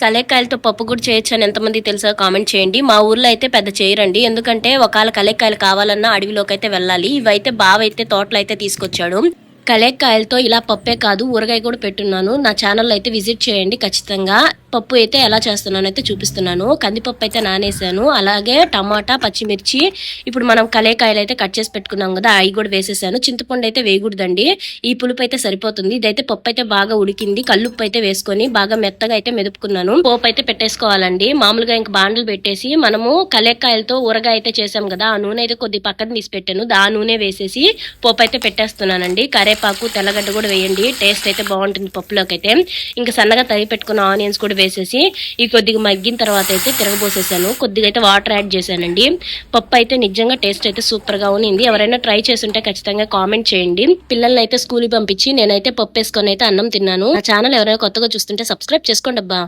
కలేక్కాయలతో పప్పు కూడా చేయొచ్చు అని ఎంతమంది తెలుసో కామెంట్ చేయండి. మా ఊర్లో అయితే పెద్ద చేయరండి. ఎందుకంటే ఒకవేళ కలేక్కాయలు కావాలన్నా అడవిలోకి అయితే వెళ్ళాలి. ఇవైతే బావైతే తోటలో అయితే తీసుకొచ్చాడు. కలేక్కాయలతో ఇలా పప్పే కాదు ఊరగాయ కూడా పెట్టున్నాను. నా ఛానల్ అయితే విజిట్ చేయండి ఖచ్చితంగా. పప్పు అయితే ఎలా చేస్తున్నాను అయితే చూపిస్తున్నాను. కందిపప్పు అయితే నానేసాను, అలాగే టమాటా, పచ్చిమిర్చి, ఇప్పుడు మనం కలేకాయలు అయితే కట్ చేసి పెట్టుకున్నాం కదా అవి కూడా వేసేసాను. చింతపండు అయితే వేయకూడదండి, ఈ పులుపు అయితే సరిపోతుంది. ఇదైతే పప్పు అయితే బాగా ఉడికింది. కల్లుప్పు అయితే వేసుకొని బాగా మెత్తగా అయితే మెదుపుకున్నాను. పోపు అయితే పెట్టేసుకోవాలండి. మామూలుగా ఇంకా బాండలు పెట్టేసి మనము కలేకాయలతో ఊరగాయ అయితే చేసాం కదా ఆ నూనె అయితే కొద్ది పక్కన తీసి పెట్టాను. ఆ నూనె వేసేసి పోపు అయితే పెట్టేస్తున్నానండి. కరేపాకు, తెల్లగడ్డ కూడా వేయండి, టేస్ట్ అయితే బాగుంటుంది పప్పులోకి అయితే. ఇంకా సన్నగా తరిగి పెట్టుకున్న ఆనియన్స్ కూడా వేసేసి ఈ కొద్దిగా మగ్గిన తర్వాత అయితే తిరగబోసేసాను. కొద్దిగా అయితే వాటర్ యాడ్ చేశానండి. పప్పు అయితే నిజంగా టేస్ట్ అయితే సూపర్ గా ఉంది. ఎవరైనా ట్రై చేస్తుంటే ఖచ్చితంగా కామెంట్ చేయండి. పిల్లల్ని అయితే స్కూల్ పంపించి నేనైతే పప్పు వేసుకొని అయితే అన్నం తిన్నాను. నా ఛానల్ ఎవరైనా కొత్తగా చూస్తుంటే సబ్స్క్రైబ్ చేసుకోండి అబ్బా.